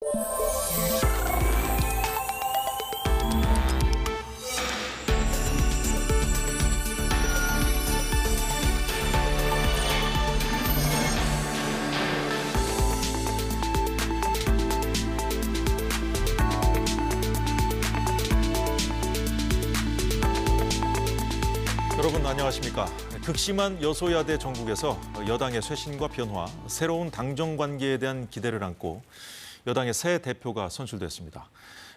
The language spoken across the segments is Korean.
여러분 안녕하십니까. 극심한 여소야대 정국에서 여당의 쇄신과 변화, 새로운 당정 관계에 대한 기대를 안고 여당의 새 대표가 선출됐습니다.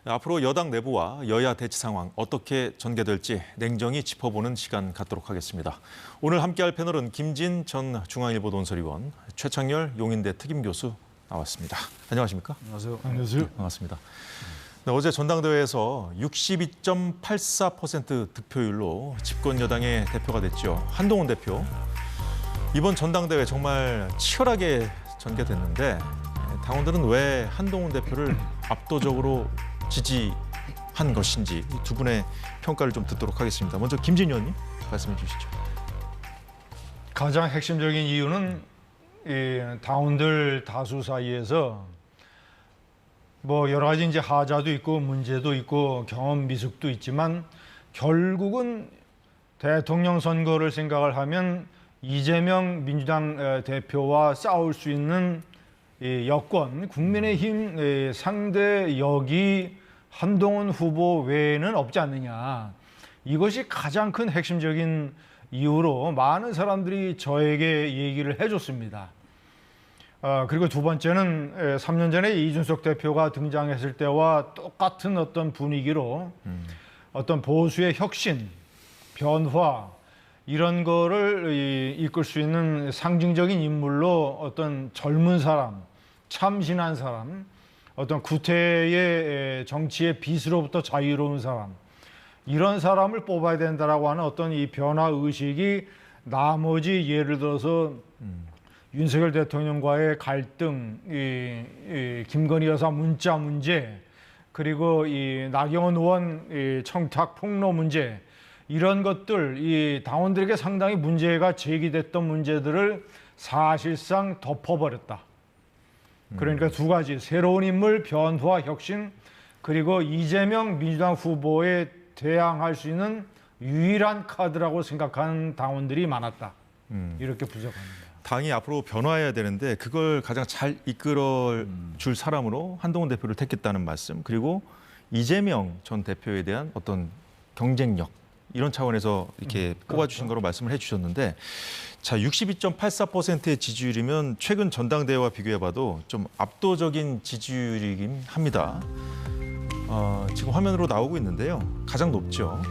앞으로 여당 내부와 여야 대치 상황 어떻게 전개될지 냉정히 짚어보는 시간 갖도록 하겠습니다. 오늘 함께할 패널은 김진 전 중앙일보 논설위원, 최창열 용인대 특임교수 나왔습니다. 안녕하십니까? 안녕하세요. 안녕하세요. 반갑습니다. 네, 어제 전당대회에서 62.84% 득표율로 집권 여당의 대표가 됐죠. 한동훈 대표. 이번 전당대회 정말 치열하게 전개됐는데 당원들은 왜 한동훈 대표를 압도적으로 지지한 것인지 이 두 분의 평가를 좀 듣도록 하겠습니다. 먼저 김진 의원님 말씀해 주시죠. 가장 핵심적인 이유는 이 당원들 다수 사이에서 뭐 여러 가지 이제 하자도 있고 문제도 있고 경험 미숙도 있지만 결국은 대통령 선거를 생각을 하면 이재명 민주당 대표와 싸울 수 있는 여권, 국민의힘 상대역이 한동훈 후보 외에는 없지 않느냐. 이것이 가장 큰 핵심적인 이유로 많은 사람들이 저에게 얘기를 해줬습니다. 그리고 두 번째는 3년 전에 이준석 대표가 등장했을 때와 똑같은 어떤 분위기로 어떤 보수의 혁신, 변화 이런 거를 이끌 수 있는 상징적인 인물로 어떤 젊은 사람, 참신한 사람, 어떤 구태의 정치의 빚으로부터 자유로운 사람 이런 사람을 뽑아야 된다라고 하는 어떤 이 변화 의식이 나머지 예를 들어서 윤석열 대통령과의 갈등, 김건희 여사 문자 문제, 그리고 이 나경원 의원 청탁 폭로 문제 이런 것들 이 당원들에게 상당히 문제가 제기됐던 문제들을 사실상 덮어버렸다. 그러니까 두 가지 새로운 인물, 변화, 혁신 그리고 이재명 민주당 후보에 대항할 수 있는 유일한 카드라고 생각하는 당원들이 많았다. 이렇게 분석합니다. 당이 앞으로 변화해야 되는데 그걸 가장 잘 이끌어 줄 사람으로 한동훈 대표를 택했다는 말씀, 그리고 이재명 전 대표에 대한 어떤 경쟁력 이런 차원에서 이렇게 꼽아주신 거로 말씀을 해주셨는데, 자 62.84%의 지지율이면 최근 전당대회와 비교해봐도 좀 압도적인 지지율이긴 합니다. 지금 화면으로 나오고 있는데요. 가장 높죠.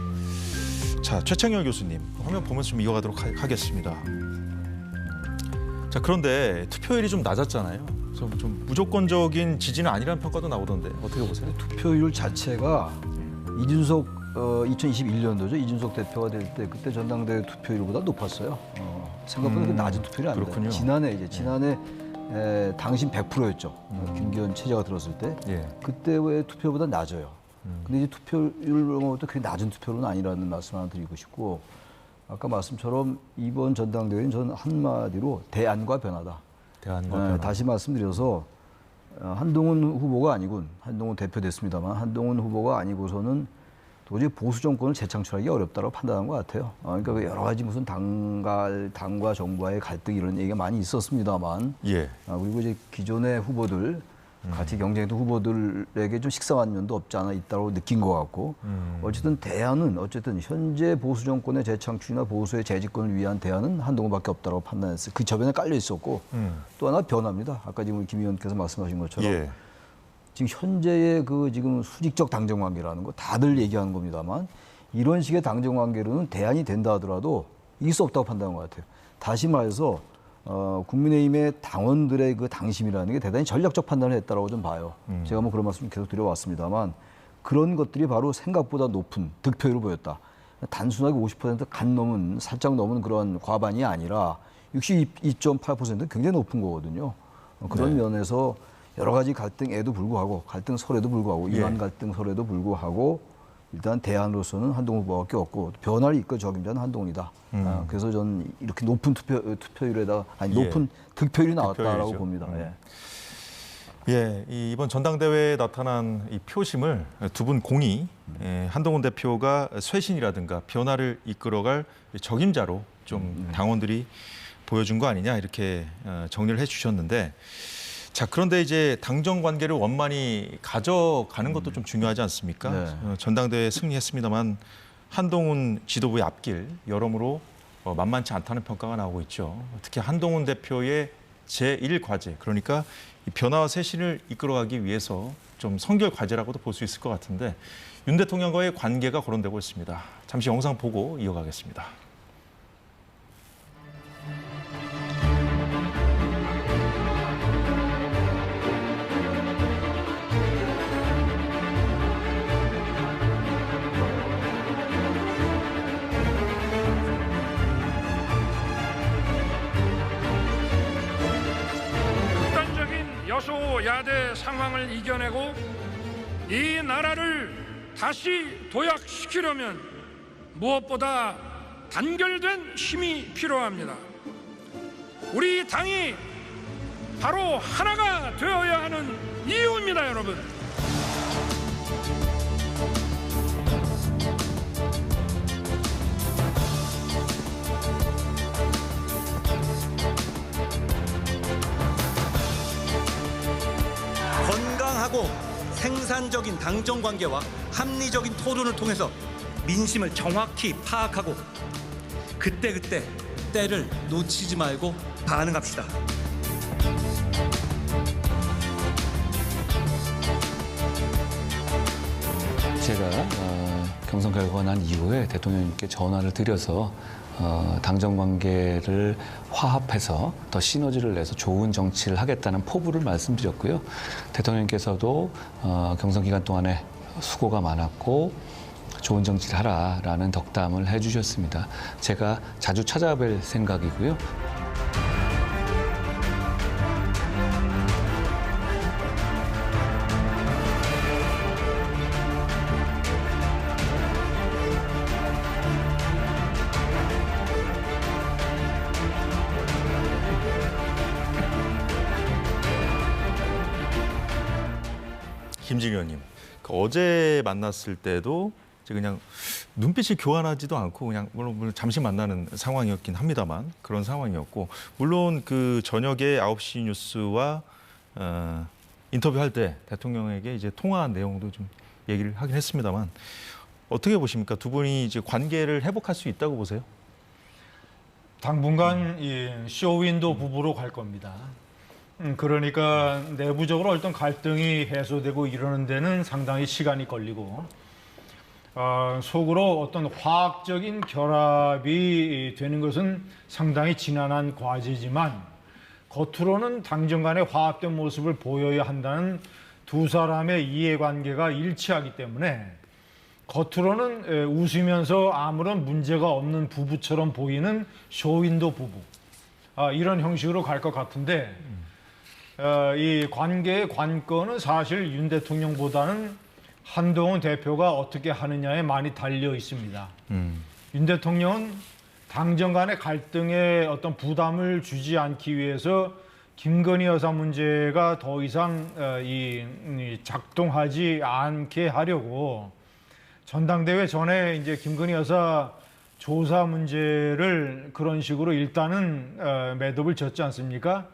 자 최창열 교수님 화면 보면서 좀 이어가도록 하겠습니다. 자 그런데 투표율이 좀 낮았잖아요. 그래서 좀 무조건적인 지지는 아니라는 평가도 나오던데 어떻게 보세요? 투표율 자체가 이준석 2021년도죠. 이준석 대표가 될 때 그때 전당대회 투표율보다 높았어요. 생각보다 낮은 투표율이 아니다. 그렇군요. 지난해 당신 100%였죠. 김기현 체제가 들었을 때 그때의 투표보다 낮아요. 근데 이제 투표율로 보면 그렇게 낮은 투표는 아니라는 말씀 하나 드리고 싶고, 아까 말씀처럼 이번 전당대회는 저는 한마디로 대안과 변화다. 대안과 변화. 다시 말씀드려서 한동훈 후보가 아니군, 한동훈 대표 됐습니다만 한동훈 후보가 아니고서는 도저히 보수 정권을 재창출하기 어렵다고 판단한 것 같아요. 그러니까 여러 가지 무슨 당과 정부와의 갈등 이런 얘기가 많이 있었습니다만, 그리고 이제 기존의 후보들 같이 경쟁했던 후보들에게 좀 식상한 면도 없지 않아 있다고 느낀 것 같고, 어쨌든 대안은 현재 보수 정권의 재창출이나 보수의 재집권을 위한 대안은 한동훈밖에 없다고 판단했어요. 그 저변에 깔려 있었고, 또 하나 변화입니다. 아까 지금 김 의원께서 말씀하신 것처럼 지금 현재의 지금 수직적 당정 관계라는 거 다들 얘기하는 겁니다만, 이런 식의 당정 관계로는 대안이 된다 하더라도 이길 수 없다고 판단한 것 같아요. 다시 말해서 국민의힘의 당원들의 그 당심이라는 게 대단히 전략적 판단을 했다라고 좀 봐요. 제가 뭐 그런 말씀 계속 드려왔습니다만, 그런 것들이 바로 생각보다 높은 득표율을 보였다. 단순하게 50% 살짝 넘은 그런 과반이 아니라 62.8%는 굉장히 높은 거거든요. 그런 면에서 여러 가지 갈등에도 불구하고, 갈등 설에도 불구하고, 이러한 갈등 설에도 불구하고 일단 대안으로서는 한동훈 후보밖에 없고, 변화를 이끌어주기 위한 한동훈이다. 그래서 저는 이렇게 높은 투표율에다 높은 득표율이 나왔다라고 봅니다. 예, 이번 전당대회에 나타난 이 표심을 두 분 공히 한동훈 대표가 쇄신이라든가 변화를 이끌어갈 적임자로 좀 당원들이 보여준 거 아니냐 이렇게 정리를 해주셨는데, 자 그런데 이제 당정 관계를 원만히 가져가는 것도 좀 중요하지 않습니까? 네. 전당대회에 승리했습니다만 한동훈 지도부의 앞길 여러모로 만만치 않다는 평가가 나오고 있죠. 특히 한동훈 대표의 제1과제, 그러니까 이 변화와 쇄신을 이끌어가기 위해서 좀 선결 과제라고도 볼 수 있을 것 같은데, 윤 대통령과의 관계가 거론되고 있습니다. 잠시 영상 보고 이어가겠습니다. 여소야대 상황을 이겨내고 이 나라를 다시 도약시키려면 무엇보다 단결된 힘이 필요합니다. 우리 당이 바로 하나가 되어야 하는 이유입니다, 여러분. 건강하고 생산적인 당정 관계와 합리적인 토론을 통해서 민심을 정확히 파악하고 그때그때 때를 놓치지 말고 반응합시다. 제가 경선 결과가 난 이후에 대통령님께 전화를 드려서 당정 관계를 화합해서 더 시너지를 내서 좋은 정치를 하겠다는 포부를 말씀드렸고요. 대통령께서도 경선 기간 동안에 수고가 많았고 좋은 정치를 하라라는 덕담을 해주셨습니다. 제가 자주 찾아뵐 생각이고요. 김진희 의원님, 어제 만났을 때도 그냥 눈빛이 교환하지도 않고 그냥 물론 잠시 만나는 상황이었긴 합니다만 그런 상황이었고, 물론 그 저녁에 9시 뉴스와 인터뷰할 때 대통령에게 이제 통화한 내용도 좀 얘기를 하긴 했습니다만, 어떻게 보십니까? 두 분이 이제 관계를 회복할 수 있다고 보세요? 당분간 이 쇼윈도 부부로 갈 겁니다. 그러니까 내부적으로 어떤 갈등이 해소되고 이러는 데는 상당히 시간이 걸리고, 속으로 어떤 화학적인 결합이 되는 것은 상당히 지난한 과제지만, 겉으로는 당정 간의 화합된 모습을 보여야 한다는 두 사람의 이해관계가 일치하기 때문에 겉으로는 웃으면서 아무런 문제가 없는 부부처럼 보이는 쇼윈도 부부, 이런 형식으로 갈 것 같은데, 이 관계의 관건은 사실 윤 대통령보다는 한동훈 대표가 어떻게 하느냐에 많이 달려 있습니다. 윤 대통령은 당정 간의 갈등에 어떤 부담을 주지 않기 위해서 김건희 여사 문제가 더 이상 작동하지 않게 하려고 전당대회 전에 이제 김건희 여사 조사 문제를 그런 식으로 일단은 매듭을 졌지 않습니까?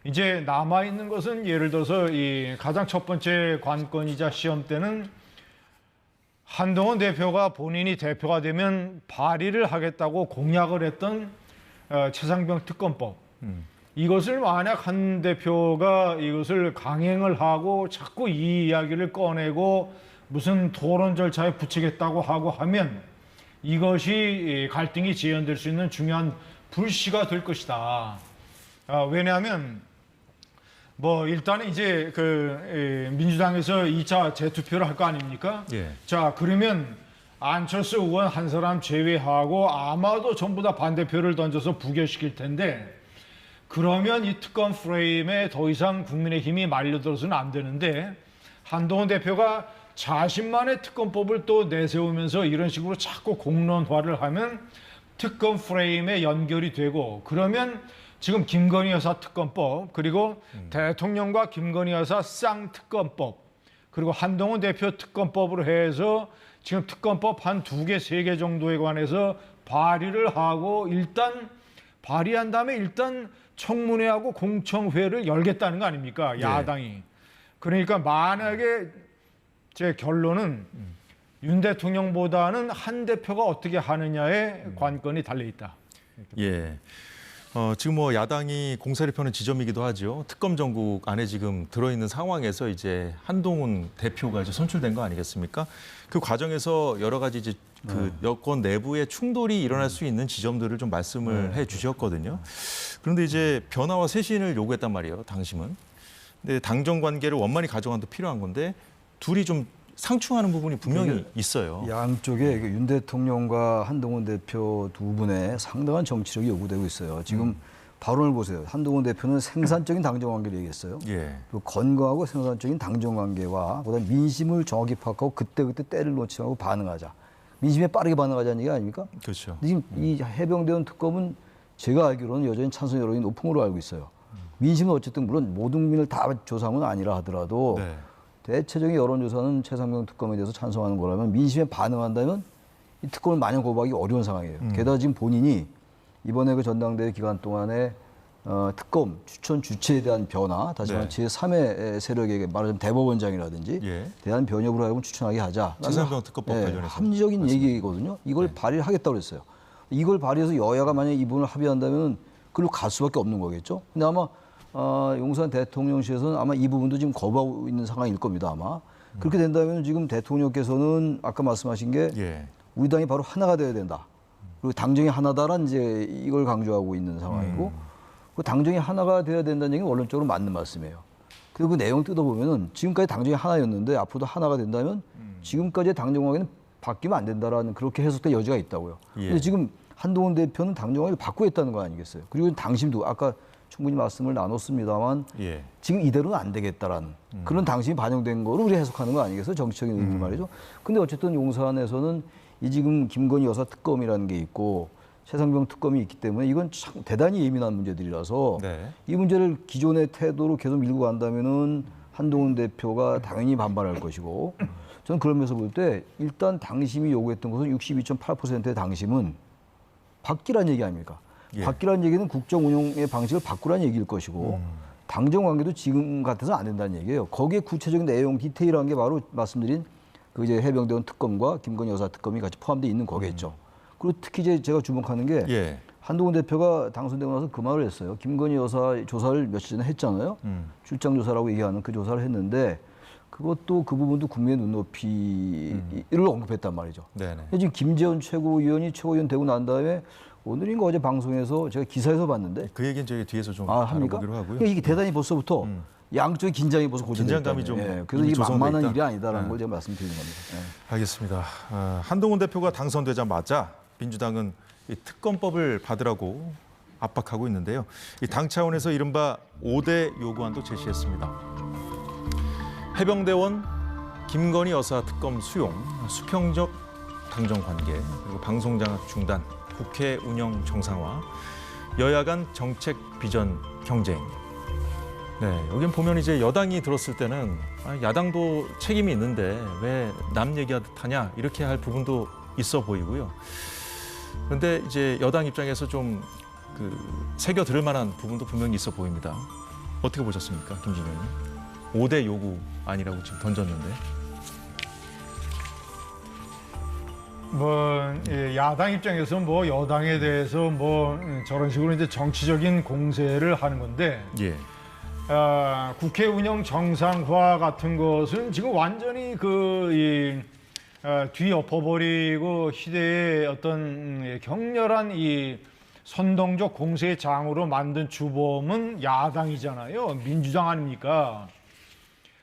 이제 남아있는 것은 예를 들어서 이 가장 첫 번째 관건이자 시험대는 한동훈 대표가 본인이 대표가 되면 발의를 하겠다고 공약을 했던 최상병 특검법. 이것을 만약 한 대표가 이것을 강행을 하고 자꾸 이 이야기를 꺼내고 무슨 토론 절차에 붙이겠다고 하고 하면 이것이 갈등이 재현될 수 있는 중요한 불씨가 될 것이다. 왜냐하면 일단은 이제 민주당에서 2차 재투표를 할 거 아닙니까? 예. 자, 그러면 안철수 의원 한 사람 제외하고 아마도 전부 다 반대표를 던져서 부결시킬 텐데, 그러면 이 특검 프레임에 더 이상 국민의힘이 말려들어서는 안 되는데, 한동훈 대표가 자신만의 특검법을 또 내세우면서 이런 식으로 자꾸 공론화를 하면 특검 프레임에 연결이 되고, 그러면 지금 김건희 여사 특검법, 그리고 대통령과 김건희 여사 쌍특검법, 그리고 한동훈 대표 특검법으로 해서 지금 특검법 한 2개, 3개 정도에 관해서 발의를 하고 일단 발의한 다음에 일단 청문회하고 공청회를 열겠다는 거 아닙니까? 야당이. 그러니까 만약에 제 결론은 윤 대통령보다는 한 대표가 어떻게 하느냐에 관건이 달려 있다. 예. 지금 뭐 야당이 공세를 펴는 지점이기도 하죠. 특검 전국 안에 지금 들어있는 상황에서 이제 한동훈 대표가 이제 선출된 거 아니겠습니까? 그 과정에서 여러 가지 이제 그 여권 내부의 충돌이 일어날 수 있는 지점들을 좀 말씀을 해 주셨거든요. 그런데 이제 변화와 쇄신을 요구했단 말이에요, 당심은. 근데 당정 관계를 원만히 가져가는 데 필요한 건데 둘이 좀 상충하는 부분이 분명히 있어요. 양쪽에 윤 대통령과 한동훈 대표 두 분의 상당한 정치력이 요구되고 있어요. 지금 발언을 보세요. 한동훈 대표는 생산적인 당정 관계를 얘기했어요. 예. 그리고 건강하고 생산적인 당정 관계와 그다음 민심을 정확히 파악하고 그때그때 때를 놓지 말고 반응하자. 민심에 빠르게 반응하자는 얘기 아닙니까? 그렇죠. 근데 지금 이 해병대원 특검은 제가 알기로는 여전히 찬성 여론이 높은 걸로 알고 있어요. 민심은 어쨌든 물론 모든 국민을 다 조사한 건 아니라 하더라도 네. 대체적인 여론조사는 최상병 특검에 대해서 찬성하는 거라면 민심에 반응한다면 이 특검을 마냥 거부하기 어려운 상황이에요. 게다가 지금 본인이 이번에 그 전당대회 기간 동안에 특검 추천 주체에 대한 변화, 다시 말하면 네. 제3의 세력에게 말하자면 대법원장이라든지 예. 대한 변협으로 하여금 추천하게 하자. 최상병 특검법 예, 관련해서. 합리적인 얘기거든요. 이걸 발의를 하겠다고 그랬어요. 이걸 발의해서 여야가 만약에 이 부분을 합의한다면 그걸로 갈 수밖에 없는 거겠죠. 근데 아마 용산 대통령실에서는 아마 이 부분도 지금 거부하고 있는 상황일 겁니다. 아마. 그렇게 된다면 지금 대통령께서는 아까 말씀하신 게 예. 우리 당이 바로 하나가 돼야 된다. 그리고 당정이 하나다란 이제 이걸 강조하고 있는 상황이고 그 당정이 하나가 돼야 된다는 얘기는 원론적으로 맞는 말씀이에요. 그리고 그 내용 뜯어보면은 지금까지 당정이 하나였는데 앞으로도 하나가 된다면 지금까지의 당정 관계는 바뀌면 안 된다라는 그렇게 해석될 여지가 있다고요. 예. 근데 지금 한동훈 대표는 당정 관계를 바꾸겠다는 거 아니겠어요? 그리고 당심도 아까 충분히 말씀을 나눴습니다만 예. 지금 이대로는 안 되겠다라는 그런 당심이 반영된 거로 우리 해석하는 거 아니겠어요? 정치적인 의미 말이죠. 근데 어쨌든 용산에서는 이 지금 김건희 여사 특검이라는 게 있고 최상병 특검이 있기 때문에 이건 참 대단히 예민한 문제들이라서 네. 이 문제를 기존의 태도로 계속 밀고 간다면은 한동훈 대표가 당연히 반발할 것이고 저는 그러면서 볼 때 일단 당심이 요구했던 것은 62.8%의 당심은 바뀌란 얘기 아닙니까? 예. 바뀌란 얘기는 국정 운영의 방식을 바꾸란 얘기일 것이고 당정 관계도 지금 같아서 안 된다는 얘기예요. 거기에 구체적인 내용 디테일한 게 바로 말씀드린 그 이제 해병대원 특검과 김건희 여사 특검이 같이 포함되어 있는 거겠죠. 그리고 특히 이제 제가 주목하는 게 예. 한동훈 대표가 당선되고 나서 그 말을 했어요. 김건희 여사 조사를 며칠 전에 했잖아요. 출장 조사라고 얘기하는 그 조사를 했는데 그것도 그 부분도 국민의 눈높이를 언급했단 말이죠. 네네. 지금 김재원 최고위원이 최고위원 되고 난 다음에 오늘인가 어제 방송에서 제가 기사에서 봤는데 그 얘기는 저희 뒤에서 좀 합니까? 알아보기로 하고요. 그러니까 이게 대단히 벌써부터 양쪽의 긴장이 벌써 고조됐다. 긴장감이 좀 그래서 이미 이게 조성돼 만만한 있다. 일이 아니다라는 걸 제가 말씀드리는 겁니다. 알겠습니다. 한동훈 대표가 당선되자마자 민주당은 이 특검법을 받으라고 압박하고 있는데요. 이 당 차원에서 이른바 5대 요구안도 제시했습니다. 해병대원 김건희 여사 특검 수용, 수평적 당정 관계, 그리고 방송 장악 중단, 국회 운영 정상화, 여야 간 정책 비전 경쟁. 네, 여긴 보면 이제 여당이 들었을 때는 야당도 책임이 있는데 왜 남 얘기하듯 하냐 이렇게 할 부분도 있어 보이고요. 그런데 이제 여당 입장에서 좀 새겨 들을 만한 부분도 분명히 있어 보입니다. 어떻게 보셨습니까, 김진영님? 5대 요구 아니라고 지금 던졌는데. 야당 입장에서 여당에 대해서 저런 식으로 이제 정치적인 공세를 하는 건데 예. 국회 운영 정상화 같은 것은 지금 완전히 뒤엎어버리고 시대의 어떤 격렬한 이 선동적 공세의 장으로 만든 주범은 야당이잖아요. 민주당 아닙니까?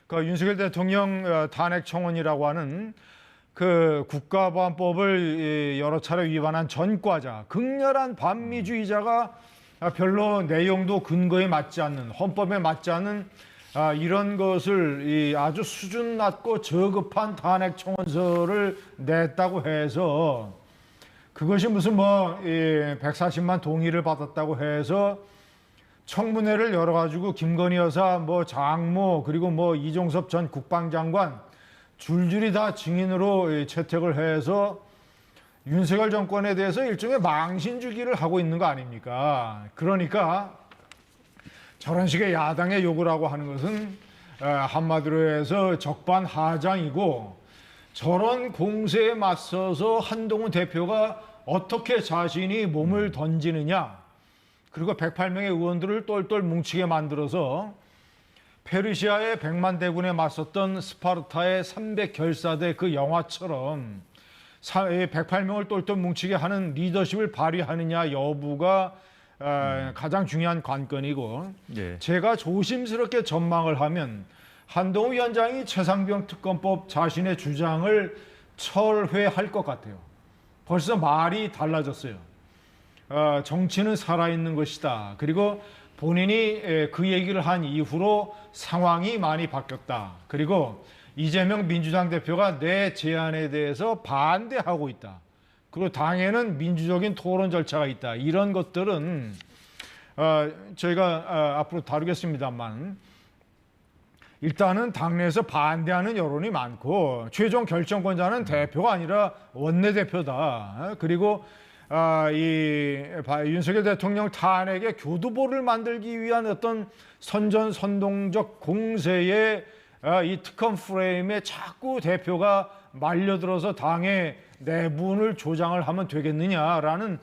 그 윤석열 대통령 탄핵 청원이라고 하는 그 국가보안법을 여러 차례 위반한 전과자, 극렬한 반미주의자가 별로 내용도 근거에 맞지 않는, 헌법에 맞지 않는 이런 것을 아주 수준 낮고 저급한 탄핵 청원서를 냈다고 해서 그것이 무슨 140만 동의를 받았다고 해서 청문회를 열어가지고 김건희 여사, 뭐 장모, 그리고 뭐 이종섭 전 국방장관 줄줄이 다 증인으로 채택을 해서 윤석열 정권에 대해서 일종의 망신 주기를 하고 있는 거 아닙니까? 그러니까 저런 식의 야당의 요구를 하고 하는 것은 한마디로 해서 적반하장이고, 저런 공세에 맞서서 한동훈 대표가 어떻게 자신이 몸을 던지느냐, 그리고 108명의 의원들을 똘똘 뭉치게 만들어서 페르시아의 100만 대군에 맞섰던 스파르타의 300결사대 그 영화처럼 108명을 똘똘 뭉치게 하는 리더십을 발휘하느냐 여부가 가장 중요한 관건이고, 예. 제가 조심스럽게 전망을 하면 한동훈 위원장이 최상병 특검법 자신의 주장을 철회할 것 같아요. 벌써 말이 달라졌어요. 정치는 살아있는 것이다. 그리고 본인이 그 얘기를 한 이후로 상황이 많이 바뀌었다. 그리고 이재명 민주당 대표가 내 제안에 대해서 반대하고 있다. 그리고 당에는 민주적인 토론 절차가 있다. 이런 것들은 저희가 앞으로 다루겠습니다만, 일단은 당내에서 반대하는 여론이 많고 최종 결정권자는 대표가 아니라 원내대표다. 그리고 윤석열 대통령 탄핵의 교두보를 만들기 위한 어떤 선전선동적 공세에 이 특검 프레임에 자꾸 대표가 말려들어서 당의 내분을 조장을 하면 되겠느냐라는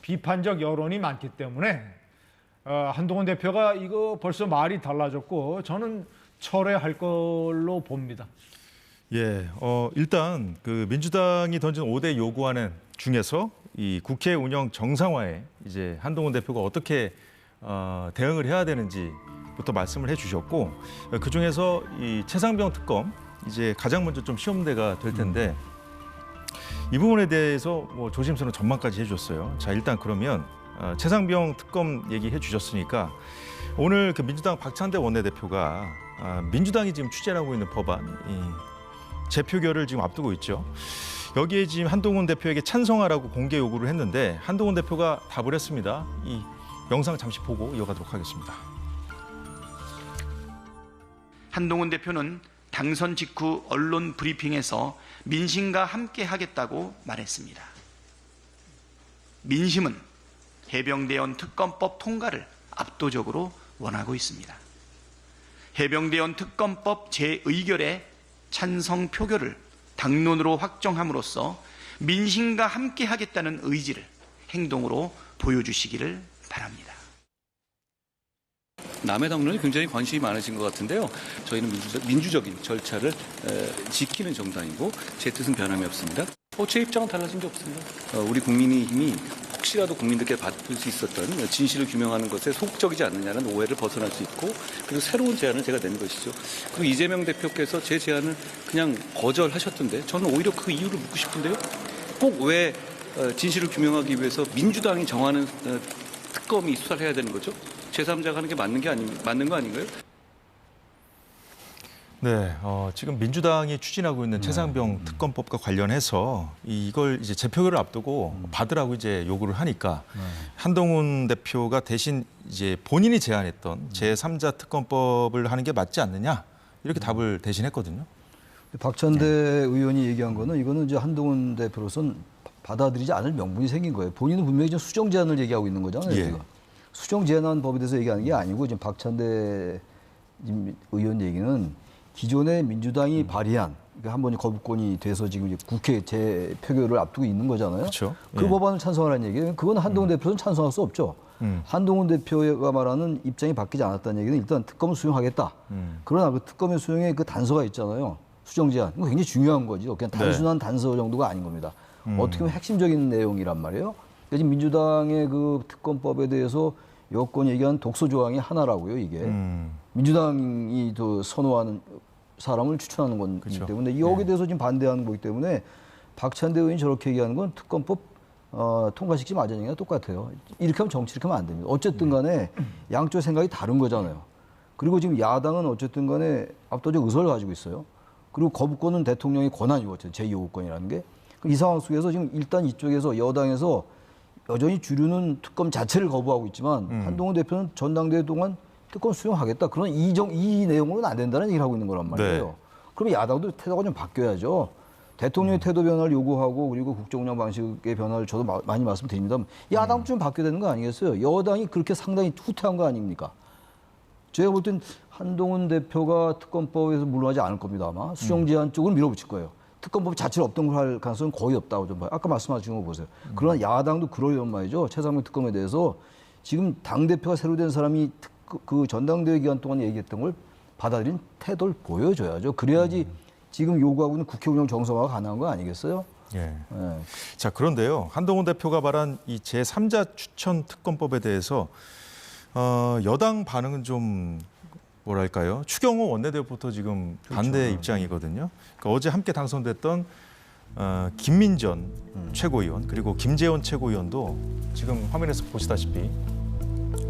비판적 여론이 많기 때문에 한동훈 대표가 이거 벌써 말이 달라졌고 저는 철회할 걸로 봅니다. 예, 일단 그 민주당이 던진 5대 요구안은 중에서 이 국회 운영 정상화에 이제 한동훈 대표가 어떻게 대응을 해야 되는지부터 말씀을 해주셨고, 그 중에서 이 최상병 특검 이제 가장 먼저 좀 시험대가 될 텐데 이 부분에 대해서 뭐 조심스러운 전망까지 해주셨어요. 자, 일단 그러면 최상병 특검 얘기해 주셨으니까 오늘 그 민주당 박찬대 원내대표가 민주당이 지금 추진하고 있는 법안 재표결을 지금 앞두고 있죠. 여기에 지금 한동훈 대표에게 찬성하라고 공개 요구를 했는데 한동훈 대표가 답을 했습니다. 이 영상 잠시 보고 이어가도록 하겠습니다. 한동훈 대표는 당선 직후 언론 브리핑에서 민심과 함께 하겠다고 말했습니다. 민심은 해병대원 특검법 통과를 압도적으로 원하고 있습니다. 해병대원 특검법 재의결의 찬성 표결을 당론으로 확정함으로써 민심과 함께 하겠다는 의지를 행동으로 보여주시기를 바랍니다. 남의 당론에 굉장히 관심이 많으신 것 같은데요. 저희는 민주적인 절차를 지키는 정당이고 제 뜻은 변함이 없습니다. 제 입장은 달라진 게 없습니다. 우리 국민의힘이 혹시라도 국민들께 받을 수 있었던 진실을 규명하는 것에 소극적이지 않느냐는 오해를 벗어날 수 있고, 그리고 새로운 제안을 제가 낸 것이죠. 그리고 이재명 대표께서 제 제안을 그냥 거절하셨던데 저는 오히려 그 이유를 묻고 싶은데요. 꼭 왜 진실을 규명하기 위해서 민주당이 정하는 특검이 수사를 해야 되는 거죠? 제3자가 하는 게 맞는 거 아닌가요? 네, 지금 민주당이 추진하고 있는 최상병 특검법과 관련해서 이걸 이제 재표결을 앞두고 받으라고 이제 요구를 하니까 한동훈 대표가 대신 이제 본인이 제안했던 제3자 특검법을 하는 게 맞지 않느냐 이렇게 답을 대신했거든요. 박찬대 의원이 얘기한 거는 이거는 이제 한동훈 대표로서는 받아들이지 않을 명분이 생긴 거예요. 본인은 분명히 지금 수정 제안을 얘기하고 있는 거잖아요. 예. 지금. 수정 제안한 법에 대해서 얘기하는 게 아니고 지금 박찬대 의원 얘기는 기존의 민주당이 발의한, 그러니까 한 번이 거부권이 돼서 지금 이제 국회 재표결을 앞두고 있는 거잖아요. 그렇죠. 그 예. 법안을 찬성하라는 얘기예요. 그건 한동훈 대표는 찬성할 수 없죠. 한동훈 대표가 말하는 입장이 바뀌지 않았다는 얘기는 일단 특검을 수용하겠다. 그러나 그 특검의 수용에 그 단서가 있잖아요. 수정 제안. 이거 굉장히 중요한 거죠. 그냥 단순한 단서 정도가 아닌 겁니다. 어떻게 보면 핵심적인 내용이란 말이에요. 그러니까 지금 민주당의 그 특검법에 대해서 여권이 얘기한 독소 조항이 하나라고요, 이게. 민주당이 더 선호하는 사람을 추천하는 거기 그렇죠. 때문에 여기에 대해서 지금 반대하는 거기 때문에 박찬대 의원이 저렇게 얘기하는 건 특검법 통과시키지 말자는 얘기가 똑같아요. 이렇게 하면 정치 이렇게 하면 안 됩니다. 어쨌든 간에 양쪽 생각이 다른 거잖아요. 그리고 지금 야당은 어쨌든 간에 압도적 의석을 가지고 있어요. 그리고 거부권은 대통령의 권한이고 제2요구권이라는 게. 이 상황 속에서 지금 일단 이쪽에서 여당에서 여전히 주류는 특검 자체를 거부하고 있지만 한동훈 대표는 전당대회 동안 특검 수용하겠다. 그런 이 내용으로는 안 된다는 얘기를 하고 있는 거란 말이에요. 네. 그러면 야당도 태도가 좀 바뀌어야죠. 대통령의 태도 변화를 요구하고 그리고 국정 운영 방식의 변화를 저도 많이 말씀드립니다만 야당도 좀 바뀌어야 되는 거 아니겠어요? 여당이 그렇게 상당히 후퇴한 거 아닙니까? 제가 볼 땐 한동훈 대표가 특검법에서 물러나지 않을 겁니다. 아마 수정 제한 쪽을 밀어붙일 거예요. 특검법 자체를 없던걸 가능성은 거의 없다고 좀 봐요. 아까 말씀하신 거 보세요. 그러나 야당도 그러려는 말이죠. 최상병 특검에 대해서 지금 당대표가 새로 된 사람이 그 전당대회 기간 동안 얘기했던 걸 받아들인 태도를 보여줘야죠. 그래야지 지금 요구하고 있는 국회 운영 정상화가 가능한 거 아니겠어요? 예. 네. 자, 그런데요. 한동훈 대표가 말한 이 제3자 추천 특검법에 대해서 여당 반응은 좀 뭐랄까요? 추경호 원내대표부터 지금 반대 입장이거든요. 그러니까 어제 함께 당선됐던 김민전 최고위원 그리고 김재원 최고위원도 지금 화면에서 보시다시피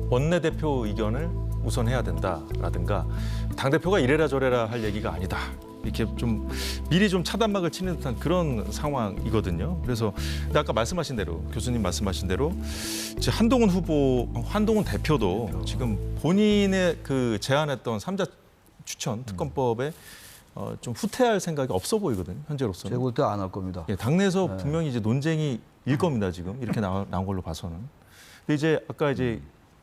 원내대표 의견을 우선해야 된다라든가 당대표가 이래라 저래라 할 얘기가 아니다. 이렇게 좀 미리 좀 차단막을 치는 듯한 그런 상황이거든요. 그래서 근데 아까 말씀하신 대로 교수님 말씀하신 대로 이제 한동훈 대표도 지금 본인의 그 제안했던 3자 추천 특검법에 좀 후퇴할 생각이 없어 보이거든요. 현재로서는. 제가 볼 때 안 할 겁니다. 예, 당내에서 분명히 이제 논쟁이 일 겁니다. 지금 이렇게 나온 걸로 봐서는. 근데 이제 아까 이제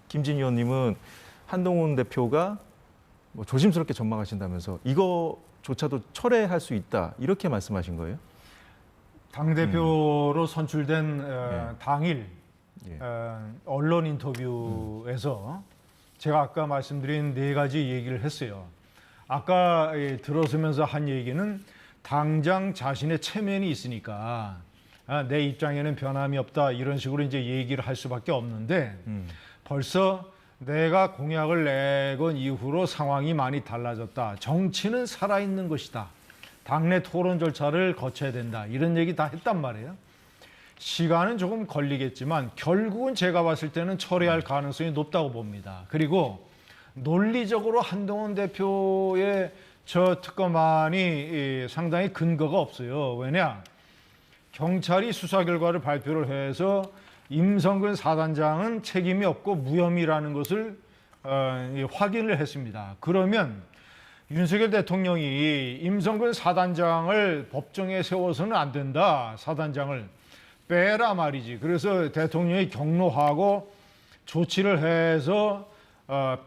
김진 의원님은 한동훈 대표가 뭐 조심스럽게 전망하신다면서 이거조차도 철회할 수 있다 이렇게 말씀하신 거예요? 당 대표로 선출된 당일 예. 언론 인터뷰에서 제가 아까 말씀드린 4가지 얘기를 했어요. 아까 들어서면서 한 얘기는 당장 자신의 체면이 있으니까 내 입장에는 변함이 없다 이런 식으로 이제 얘기를 할 수밖에 없는데 벌써 내가 공약을 내건 이후로 상황이 많이 달라졌다. 정치는 살아있는 것이다. 당내 토론 절차를 거쳐야 된다. 이런 얘기 다 했단 말이에요. 시간은 조금 걸리겠지만 결국은 제가 봤을 때는 철회할 가능성이 높다고 봅니다. 그리고 논리적으로 한동훈 대표의 저 특검안이 상당히 근거가 없어요. 왜냐? 경찰이 수사 결과를 발표를 해서 임성근 사단장은 책임이 없고 무혐의라는 것을 확인을 했습니다. 그러면 윤석열 대통령이 임성근 사단장을 법정에 세워서는 안 된다. 사단장을 빼라 말이지. 그래서 대통령이 경로하고 조치를 해서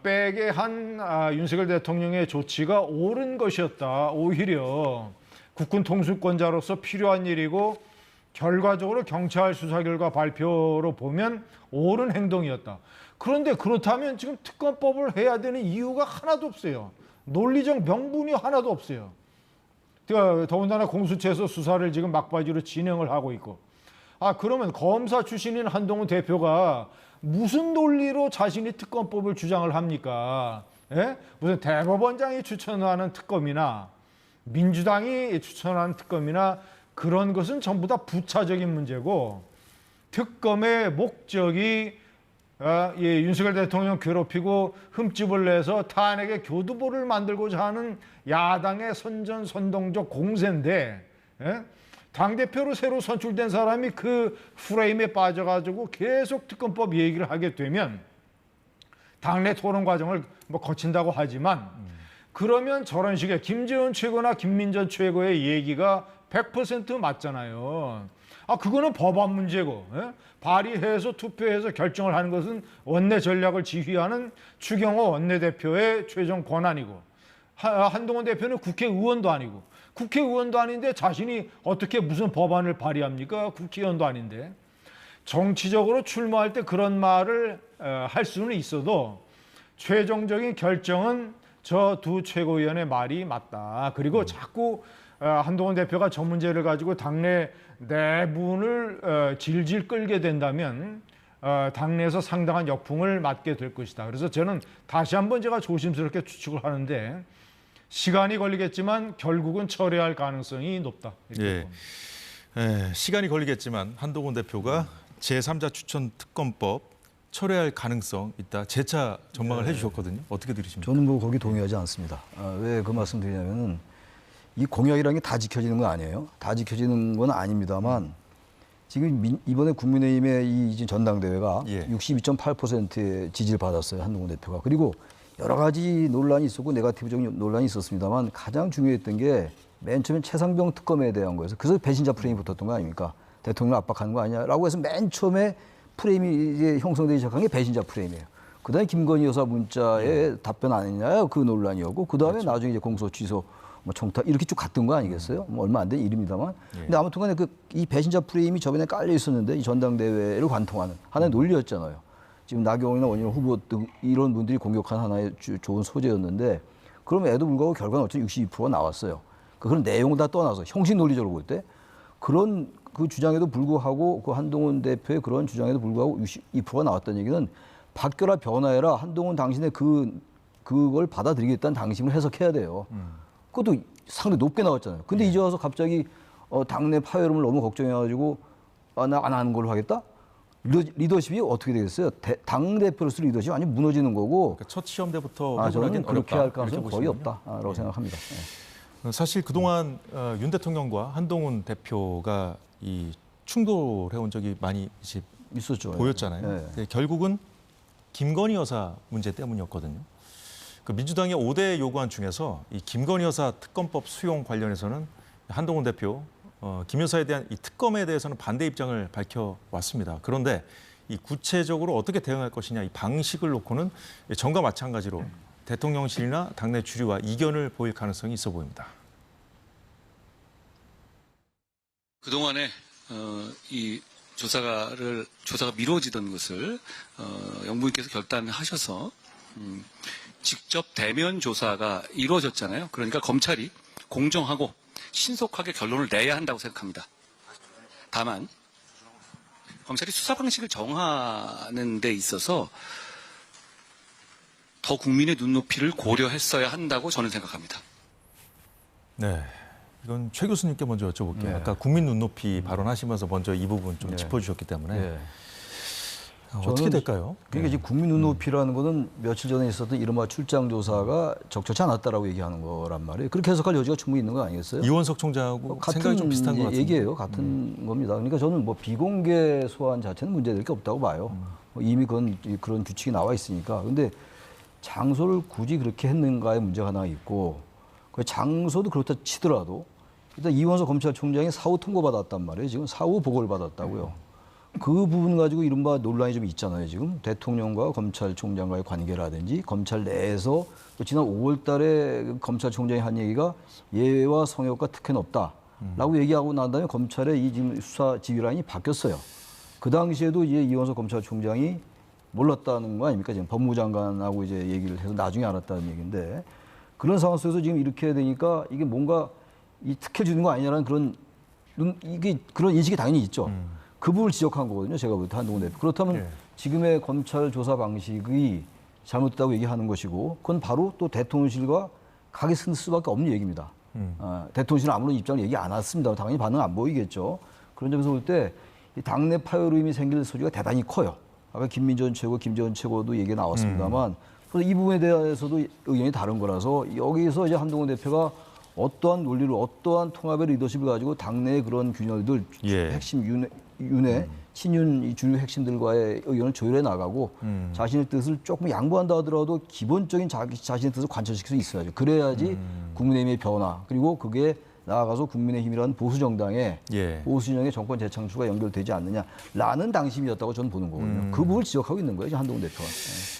빼게 한 윤석열 대통령의 조치가 옳은 것이었다. 오히려 국군 통수권자로서 필요한 일이고 결과적으로 경찰 수사 결과 발표로 보면 옳은 행동이었다. 그런데 그렇다면 지금 특검법을 해야 되는 이유가 하나도 없어요. 논리적 명분이 하나도 없어요. 그러니까 더군다나 공수처에서 수사를 지금 막바지로 진행을 하고 있고 그러면 검사 출신인 한동훈 대표가 무슨 논리로 자신이 특검법을 주장을 합니까? 예? 무슨 대법원장이 추천하는 특검이나 민주당이 추천하는 특검이나 그런 것은 전부 다 부차적인 문제고 특검의 목적이 윤석열 대통령 괴롭히고 흠집을 내서 탄핵의 교두보를 만들고자 하는 야당의 선전선동적 공세인데 당대표로 새로 선출된 사람이 그 프레임에 빠져가지고 계속 특검법 얘기를 하게 되면 당내 토론 과정을 거친다고 하지만 그러면 저런 식의 김재원 최고나 김민전 최고의 얘기가 100% 맞잖아요. 그거는 법안 문제고 발의해서 투표해서 결정을 하는 것은 원내 전략을 지휘하는 추경호 원내대표의 최종 권한이고 한동훈 대표는 국회의원도 아니고 국회의원도 아닌데 자신이 어떻게 무슨 법안을 발의합니까? 국회의원도 아닌데. 정치적으로 출마할 때 그런 말을 할 수는 있어도 최종적인 결정은 저 두 최고위원의 말이 맞다. 그리고 자꾸 한동훈 대표가 저 문제를 가지고 당내 내분을 질질 끌게 된다면 당내에서 상당한 역풍을 맞게 될 것이다. 그래서 저는 다시 한번 제가 조심스럽게 추측을 하는데 시간이 걸리겠지만 결국은 철회할 가능성이 높다. 예. 시간이 걸리겠지만 한동훈 대표가 제3자 추천 특검법 철회할 가능성 있다. 재차 전망을 해주셨거든요. 어떻게 들으십니까? 저는 뭐 거기 동의하지 않습니다. 왜 그 말씀 드리냐면은 이 공약이라는 게 다 지켜지는 건 아니에요. 다 지켜지는 건 아닙니다만 지금 이번에 국민의힘의 이 전당대회가 예. 62.8%의 지지를 받았어요. 한동훈 대표가. 그리고 여러 가지 논란이 있었고 네거티브적인 논란이 있었습니다만 가장 중요했던 게 맨 처음에 최상병 특검에 대한 거여서 그래서 배신자 프레임이 붙었던 거 아닙니까? 대통령을 압박하는 거 아니냐라고 해서 맨 처음에 프레임이 이제 형성되기 시작한 게 배신자 프레임이에요. 그다음에 김건희 여사 문자에 답변 안 했냐 그 논란이었고 그다음에 나중에 이제 공소 취소 뭐 청탁 이렇게 쭉 갔던 거 아니겠어요? 뭐 얼마 안 된 일입니다만. 근데 아무튼간에 이 배신자 프레임이 저번에 깔려 있었는데 이 전당대회를 관통하는 하나의 논리였잖아요. 지금 나경원이나 원희룡 후보 등 이런 분들이 공격한 하나의 좋은 소재였는데 그럼에도 불구하고 결과는 어쨌든 62%가 나왔어요. 그런 내용을 다 떠나서 형식 논리적으로 볼 때 그런 그 주장에도 불구하고 그 한동훈 대표의 그런 주장에도 불구하고 62%가 나왔다는 얘기는 바뀌어라 변화해라 한동훈 당신의 그걸 받아들이겠다는 당심을 해석해야 돼요. 그것도 상당히 높게 나왔잖아요. 근데 이제 와서 갑자기 당내 파열음을 너무 걱정해가지고 나 안 하는 걸로 하겠다? 리더십이 어떻게 되겠어요? 당 대표로서 리더십 완전 무너지는 거고. 그러니까 첫 시험 때부터 저는 해보긴 그렇게 어렵다. 할 가능성이 이렇게 거의 보시는군요. 없다라고 생각합니다. 사실 그동안 윤 대통령과 한동훈 대표가 이 충돌해온 적이 많이 이제 있었죠. 보였잖아요. 네. 근데 결국은 김건희 여사 문제 때문이었거든요. 그 민주당의 5대 요구안 중에서 이 김건희 여사 특검법 수용 관련해서는 한동훈 대표, 김 여사에 대한 이 특검에 대해서는 반대 입장을 밝혀왔습니다. 그런데 이 구체적으로 어떻게 대응할 것이냐 이 방식을 놓고는 전과 마찬가지로 대통령실이나 당내 주류와 이견을 보일 가능성이 있어 보입니다. 그동안에 이 조사가 미뤄지던 것을 영부인께서 결단하셔서 직접 대면 조사가 이루어졌잖아요. 그러니까 검찰이 공정하고 신속하게 결론을 내야 한다고 생각합니다. 다만 검찰이 수사 방식을 정하는 데 있어서 더 국민의 눈높이를 고려했어야 한다고 저는 생각합니다. 네, 이건 최 교수님께 먼저 여쭤볼게요. 네. 아까 국민 눈높이 발언하시면서 먼저 이 부분 좀 네. 짚어주셨기 때문에 네. 어떻게 될까요? 그러니까 지금 국민 눈높이라는 거는 며칠 전에 있었던 이른바 출장 조사가 적절치 않았다라고 얘기하는 거란 말이에요. 그렇게 해석할 여지가 충분히 있는 거 아니겠어요? 이원석 총장하고 생각이 좀 비슷한 것 같은데. 얘기예요. 같은 겁니다. 그러니까 저는 뭐 비공개 소환 자체는 문제될 게 없다고 봐요. 이미 그런 규칙이 나와 있으니까. 근데 장소를 굳이 그렇게 했는가의 문제가 하나 있고 그 장소도 그렇다 치더라도 일단 이원석 검찰총장이 사후 통보받았단 말이에요. 지금 사후 보고를 받았다고요. 그 부분 가지고 이른바 논란이 좀 있잖아요. 지금 대통령과 검찰총장과의 관계라든지 검찰 내에서 또 지난 5월 달에 검찰총장이 한 얘기가 예외와 성역과 특혜는 없다라고 얘기하고 난 다음에 검찰의 이 지금 수사 지휘라인이 바뀌었어요. 그 당시에도 이제 이원석 검찰총장이 몰랐다는 거 아닙니까? 지금 법무장관하고 이제 얘기를 해서 나중에 알았다는 얘기인데 그런 상황 속에서 지금 이렇게 되니까 이게 뭔가 이 특혜 주는 거 아니냐라는 그런 인식이 당연히 있죠. 그 부분을 지적한 거거든요. 제가 볼 때 한동훈 대표. 그렇다면 예. 지금의 검찰 조사 방식이 잘못됐다고 얘기하는 것이고 그건 바로 또 대통령실과 각이 쓸 수밖에 없는 얘기입니다. 대통령실은 아무런 입장을 얘기 안 했습니다. 당연히 반응 안 보이겠죠. 그런 점에서 볼 때 이 당내 파열음이 생길 소지가 대단히 커요. 아까 김민전 최고, 김재원 최고도 얘기가 나왔습니다만 그래서 이 부분에 대해서도 의견이 다른 거라서 여기서 이제 한동훈 대표가 어떠한 논리를 어떠한 통합의 리더십을 가지고 당내의 그런 균열들 예. 핵심 윤회 친윤 이 주류 핵심들과의 의견을 조율해 나가고 자신의 뜻을 조금 양보한다 하더라도 기본적인 자신의 뜻을 관철시킬 수 있어야죠. 그래야지 국민의힘의 변화 그리고 그게 나아가서 국민의힘이라는 보수 정당의 예. 보수 진영의 정권 재창출과 연결되지 않느냐라는 당심이었다고 저는 보는 거거든요. 그 부분을 지적하고 있는 거예요, 한동훈 대표가.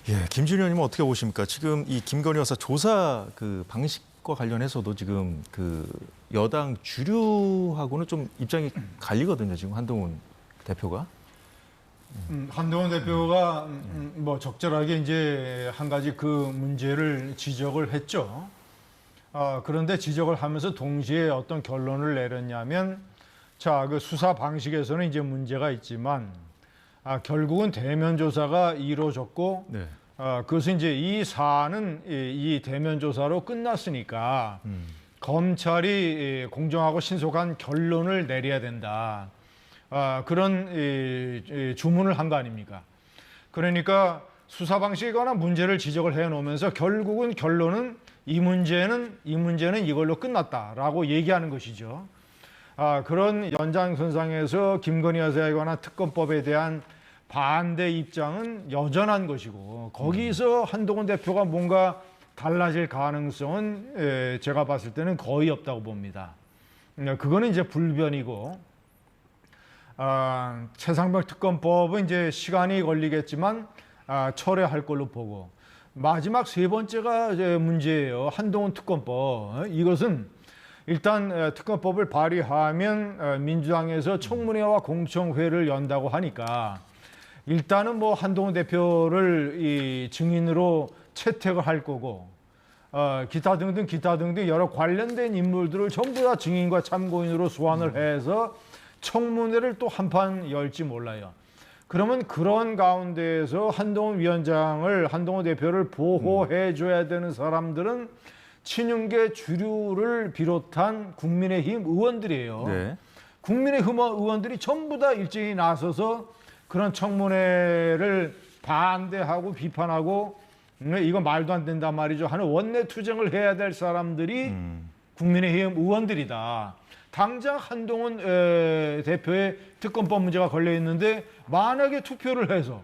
예, 김준희 의원님은 어떻게 보십니까? 지금 이 김건희 여사 조사 그 방식과 관련해서도 지금 그 여당 주류하고는 좀 입장이 갈리거든요. 지금 한동훈 대표가. 한동훈 대표가 뭐 적절하게 이제 한 가지 그 문제를 지적을 했죠. 그런데 지적을 하면서 동시에 어떤 결론을 내렸냐면, 자, 그 수사 방식에서는 이제 문제가 있지만, 결국은 대면 조사가 이루어졌고, 네. 그것은 이제 이 사안은 이 대면 조사로 끝났으니까 검찰이 공정하고 신속한 결론을 내려야 된다. 그런 주문을 한 거 아닙니까? 그러니까 수사 방식이거나 문제를 지적을 해놓으면서 결국은 결론은 이 문제는 이걸로 끝났다라고 얘기하는 것이죠. 그런 연장선상에서 김건희 여사에 관한 특검법에 대한 반대 입장은 여전한 것이고 거기서 한동훈 대표가 뭔가 달라질 가능성은 제가 봤을 때는 거의 없다고 봅니다. 그거는 이제 불변이고 최상병 특검법은 이제 시간이 걸리겠지만 철회할 걸로 보고 마지막 세 번째가 이제 문제예요. 한동훈 특검법. 이것은 일단 특검법을 발의하면 민주당에서 청문회와 공청회를 연다고 하니까 일단은 뭐 한동훈 대표를 이 증인으로 채택을 할 거고 기타 등등 여러 관련된 인물들을 전부 다 증인과 참고인으로 소환을 해서 청문회를 또 한판 열지 몰라요. 그러면 그런 가운데에서 한동훈 대표를 보호해 줘야 되는 사람들은 친윤계 주류를 비롯한 국민의힘 의원들이에요. 네. 국민의힘 의원들이 전부 다 일제히 나서서 그런 청문회를 반대하고 비판하고 이거 말도 안 된단 말이죠 하는 원내 투쟁을 해야 될 사람들이 국민의힘 의원들이다. 당장 한동훈 대표의 특검법 문제가 걸려 있는데 만약에 투표를 해서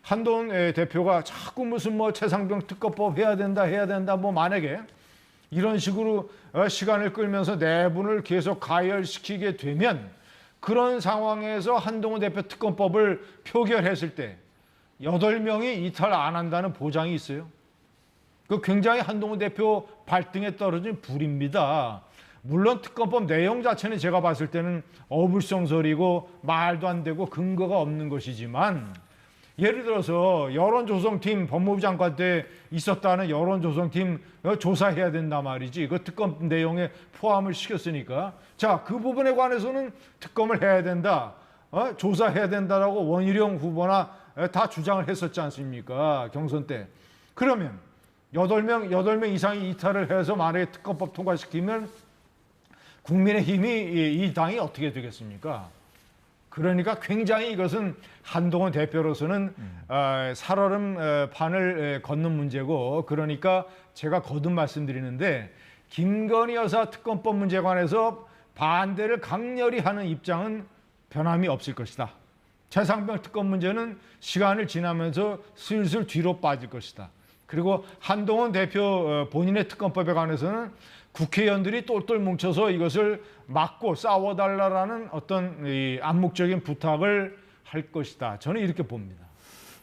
한동훈 대표가 자꾸 무슨 뭐 최상병 특검법 해야 된다 뭐 만약에 이런 식으로 시간을 끌면서 내분을 계속 가열시키게 되면 그런 상황에서 한동훈 대표 특검법을 표결했을 때 8명이 이탈 안 한다는 보장이 있어요. 그 굉장히 한동훈 대표 발등에 떨어진 불입니다. 물론 특검법 내용 자체는 제가 봤을 때는 어불성설이고 말도 안 되고 근거가 없는 것이지만 예를 들어서 여론조성팀 법무부 장관 때 있었다는 여론조성팀 조사해야 된단 말이지. 그 특검 내용에 포함을 시켰으니까. 자, 그 부분에 관해서는 특검을 해야 된다. 조사해야 된다라고 원희룡 후보나 다 주장을 했었지 않습니까? 경선 때. 그러면 8명 이상이 이탈을 해서 만약에 특검법 통과시키면 국민의힘이 이 당이 어떻게 되겠습니까? 그러니까 굉장히 이것은 한동훈 대표로서는 살얼음 판을 걷는 문제고 그러니까 제가 거듭 말씀드리는데 김건희 여사 특검법 문제에 관해서 반대를 강렬히 하는 입장은 변함이 없을 것이다. 최상병 특검 문제는 시간을 지나면서 슬슬 뒤로 빠질 것이다. 그리고 한동훈 대표 본인의 특검법에 관해서는 국회의원들이 똘똘 뭉쳐서 이것을 막고 싸워달라라는 어떤 이 암묵적인 부탁을 할 것이다. 저는 이렇게 봅니다.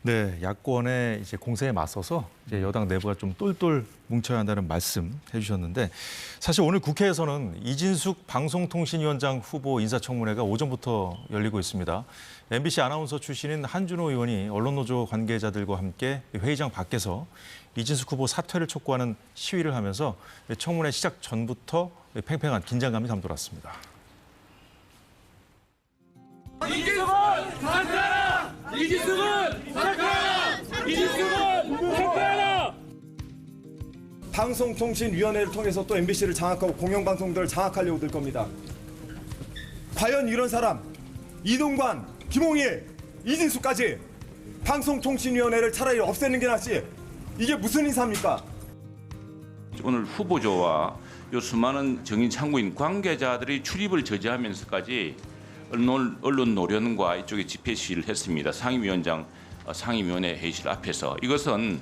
네, 야권의 이제 공세에 맞서서 이제 여당 내부가 좀 똘똘 뭉쳐야 한다는 말씀 해주셨는데 사실 오늘 국회에서는 이진숙 방송통신위원장 후보 인사청문회가 오전부터 열리고 있습니다. MBC 아나운서 출신인 한준호 의원이 언론노조 관계자들과 함께 회의장 밖에서 이진숙 후보 사퇴를 촉구하는 시위를 하면서 청문회 시작 전부터 팽팽한 긴장감이 감돌았습니다. 이진숙은 사퇴하라! 이진숙은 사퇴하라! 이진숙은 사퇴하라! 방송통신위원회를 통해서 또 MBC를 장악하고 공영방송들을 장악하려고 들 겁니다. 과연 이런 사람 이동관, 김홍일, 이진숙까지 방송통신위원회를 차라리 없애는 게 낫지 이게 무슨 인사입니까? 오늘 후보조와 요 수많은 정인 참고인 관계자들이 출입을 저지하면서까지 언론 노련과 이쪽에 집회 시위를 했습니다. 상임위원회 회의실 앞에서. 이것은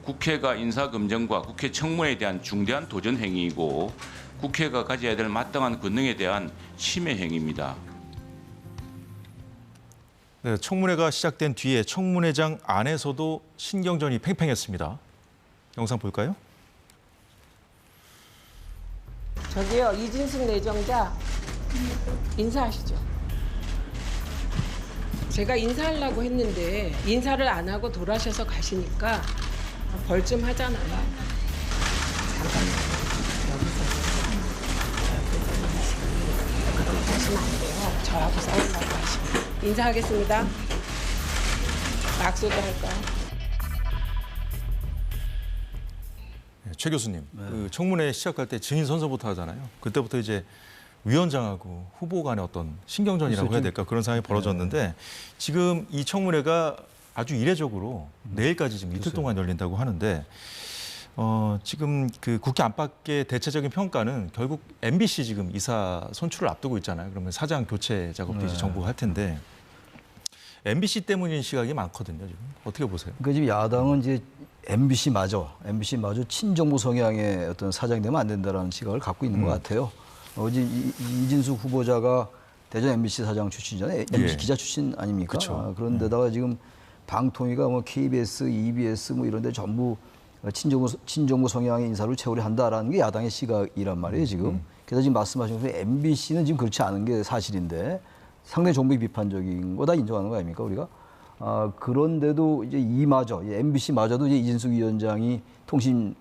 국회가 인사검증과 국회 청문회에 대한 중대한 도전 행위이고 국회가 가져야 될 마땅한 권능에 대한 침해 행위입니다. 네, 청문회가 시작된 뒤에 청문회장 안에서도 신경전이 팽팽했습니다. 영상 볼까요? 저기요, 이진숙 내정자 인사하시죠. 제가 인사하려고 했는데 인사를 안 하고 돌아셔서 가시니까 벌 좀 하잖아요. 잠깐만요. 여기서 하시면 안 돼요. 저하고 싸우려고 하시면. 인사하겠습니다. 약속도 할까요? 최 교수님, 그 청문회 시작할 때 증인 선서부터 하잖아요. 그때부터 이제 위원장하고 후보 간의 어떤 신경전이라고 해야 될까 그런 상황이 벌어졌는데 지금 이 청문회가 아주 이례적으로 내일까지 지금 이틀 동안 열린다고 하는데 지금 그 국회 안팎의 대체적인 평가는 결국 MBC 지금 이사 선출을 앞두고 있잖아요. 그러면 사장 교체 작업도 이제 정부가 할 텐데 MBC 때문인 시각이 많거든요. 지금 어떻게 보세요? 그러니까 지금 야당은 이제 MBC마저 친정부 성향의 어떤 사장이 되면 안 된다라는 시각을 갖고 있는 것 같아요. 어제 이진숙 후보자가 대전 MBC 사장 출신이잖아요. MBC 기자 출신 아닙니까? 그런데다가 지금 방통위가 뭐 KBS, EBS 뭐 이런 데 전부 친정부 성향의 인사를 채우려 한다라는 게 야당의 시각이란 말이에요, 지금. 그래서 지금 말씀하신 것처럼 MBC는 지금 그렇지 않은 게 사실인데 상당히 정부의 비판적인 거 다 인정하는 거 아닙니까, 우리가? 그런데도 이제 MBC마저도 이제 이진숙 위원장이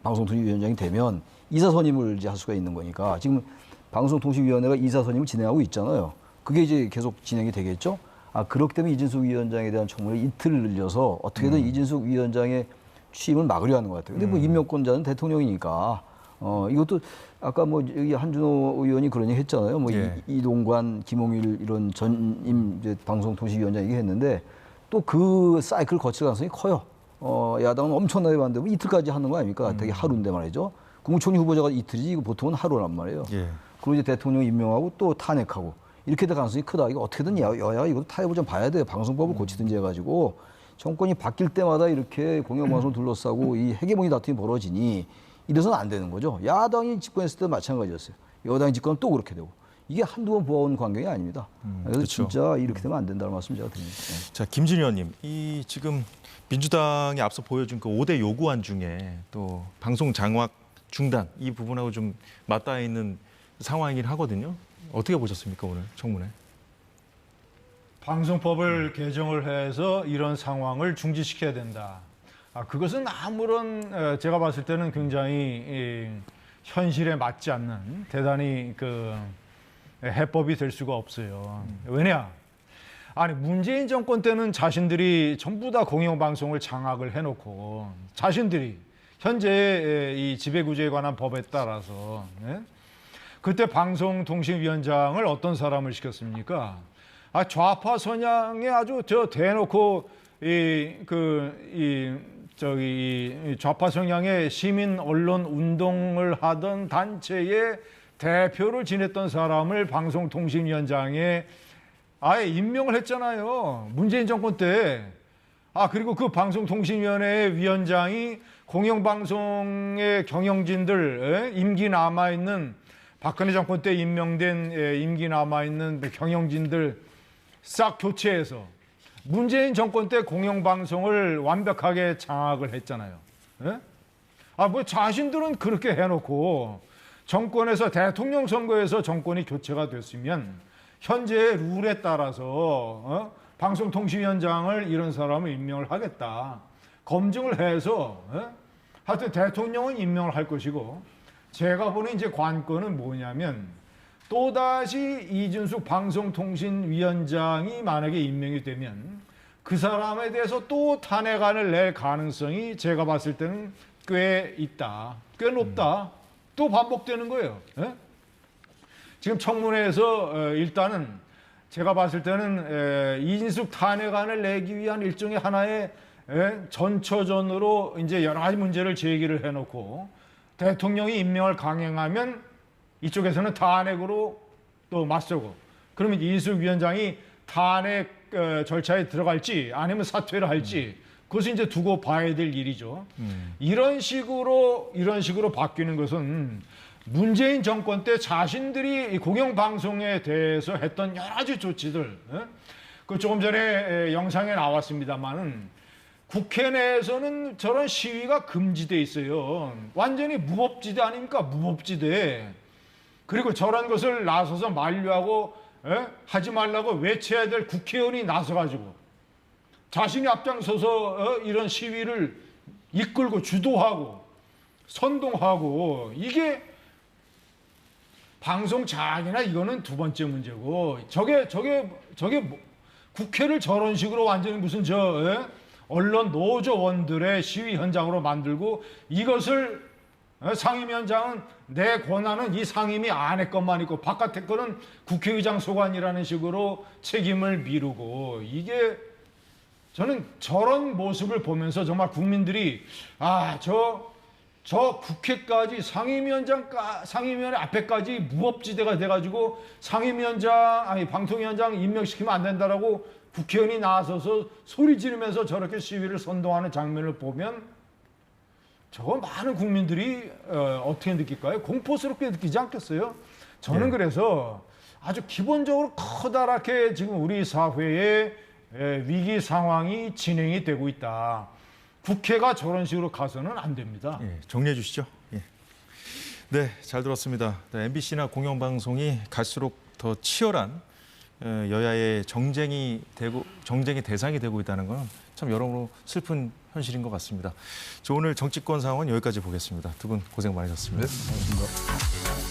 방송통신위원장이 되면 이사 선임을 이제 할 수가 있는 거니까 지금 방송통신위원회가 이사 선임을 진행하고 있잖아요. 그게 이제 계속 진행이 되겠죠. 그렇기 때문에 이진숙 위원장에 대한 청문회를 이틀 늘려서 어떻게든 이진숙 위원장의 취임을 막으려 하는 것 같아요. 근데 뭐 임명권자는 대통령이니까 이것도 아까 뭐 여기 한준호 의원이 그런 얘기 했잖아요. 뭐 이동관, 김홍일 이런 전임 이제 방송통신위원장 얘기했는데 또 그 사이클 거칠 가능성이 커요. 야당은 엄청나게 반대고 이틀까지 하는 거 아닙니까? 되게 하루인데 말이죠. 국무총리 후보자가 이틀이지 이거 보통은 하루란 말이에요. 그리고 이제 대통령 임명하고 또 탄핵하고 이렇게 될 가능성이 크다. 이거 어떻게든 여야가 이것도 타협을 좀 봐야 돼요. 방송법을 고치든지 해가지고 정권이 바뀔 때마다 이렇게 공영방송을 둘러싸고 이 헤게모니 다툼이 벌어지니 이래서는 안 되는 거죠. 야당이 집권했을 때도 마찬가지였어요. 여당이 집권은 또 그렇게 되고. 이게 한두 번 보아온 광경이 아닙니다. 그래서 그렇죠. 진짜 이렇게 되면 안 된다는 말씀 제가 드립니다. 자, 김진희 의원님, 이 지금 민주당이 앞서 보여준 그 5대 요구안 중에 또 방송 장악 중단 이 부분하고 좀 맞닿아 있는 상황이긴 하거든요. 어떻게 보셨습니까, 오늘 청문회? 방송법을 개정을 해서 이런 상황을 중지시켜야 된다. 그것은 아무런 제가 봤을 때는 굉장히 현실에 맞지 않는 대단히 해법이 될 수가 없어요. 왜냐? 아니 문재인 정권 때는 자신들이 전부 다 공영방송을 장악을 해놓고 자신들이 현재 이 지배구조에 관한 법에 따라서 그때 방송통신위원장을 어떤 사람을 시켰습니까? 좌파 선양에 아주 대놓고 좌파 성향의 시민 언론 운동을 하던 단체의 대표를 지냈던 사람을 방송통신위원장에 아예 임명을 했잖아요. 문재인 정권 때. 그리고 그 방송통신위원회 위원장이 공영방송의 경영진들, 임기 남아있는 박근혜 정권 때 임명된 임기 남아있는 경영진들 싹 교체해서 문재인 정권 때 공영방송을 완벽하게 장악을 했잖아요. 뭐 자신들은 그렇게 해놓고 정권에서 대통령 선거에서 정권이 교체가 됐으면 현재의 룰에 따라서 방송통신위원장을 이런 사람을 임명을 하겠다. 검증을 해서 하여튼 대통령은 임명을 할 것이고 제가 보는 이제 관건은 뭐냐면 또다시 이진숙 방송통신위원장이 만약에 임명이 되면 그 사람에 대해서 또 탄핵안을 낼 가능성이 제가 봤을 때는 꽤 있다. 꽤 높다. 또 반복되는 거예요. 지금 청문회에서 일단은 제가 봤을 때는 이진숙 탄핵안을 내기 위한 일종의 하나의 전초전으로 이제 여러 가지 문제를 제기를 해놓고 대통령이 임명을 강행하면 이쪽에서는 탄핵으로 또 맞서고 그러면 이진숙 위원장이 탄핵 절차에 들어갈지 아니면 사퇴를 할지 그것은 이제 두고 봐야 될 일이죠. 이런 식으로 바뀌는 것은 문재인 정권 때 자신들이 공영방송에 대해서 했던 여러 가지 조치들 그 조금 전에 영상에 나왔습니다만은 국회 내에서는 저런 시위가 금지돼 있어요. 완전히 무법지대 아닙니까? 무법지대. 그리고 저런 것을 나서서 만류하고 하지 말라고 외쳐야 될 국회의원이 나서가지고 자신이 앞장서서 이런 시위를 이끌고 주도하고 선동하고 이게 방송 장악이나 이거는 두 번째 문제고 저게 국회를 저런 식으로 완전히 무슨 언론 노조원들의 시위 현장으로 만들고 이것을 상임위원장은 내 권한은 이 상임위 안에 것만 있고 바깥에 거는 국회의장 소관이라는 식으로 책임을 미루고 이게 저는 저런 모습을 보면서 정말 국민들이 저 저 국회까지 상임위원회 앞에까지 무법지대가 돼가지고 방통위원장 임명시키면 안 된다라고 국회의원이 나서서 소리 지르면서 저렇게 시위를 선동하는 장면을 보면 저거 많은 국민들이 어떻게 느낄까요? 공포스럽게 느끼지 않겠어요? 저는 그래서 아주 기본적으로 커다랗게 지금 우리 사회에 위기 상황이 진행이 되고 있다. 국회가 저런 식으로 가서는 안 됩니다. 예, 정리해 주시죠. 예. 네, 잘 들었습니다. MBC나 공영방송이 갈수록 더 치열한 여야의 정쟁의 대상이 되고 있다는 건 참 여러모로 슬픈 현실인 것 같습니다. 저 오늘 정치권 상황은 여기까지 보겠습니다. 두 분 고생 많으셨습니다. 네, 고맙습니다.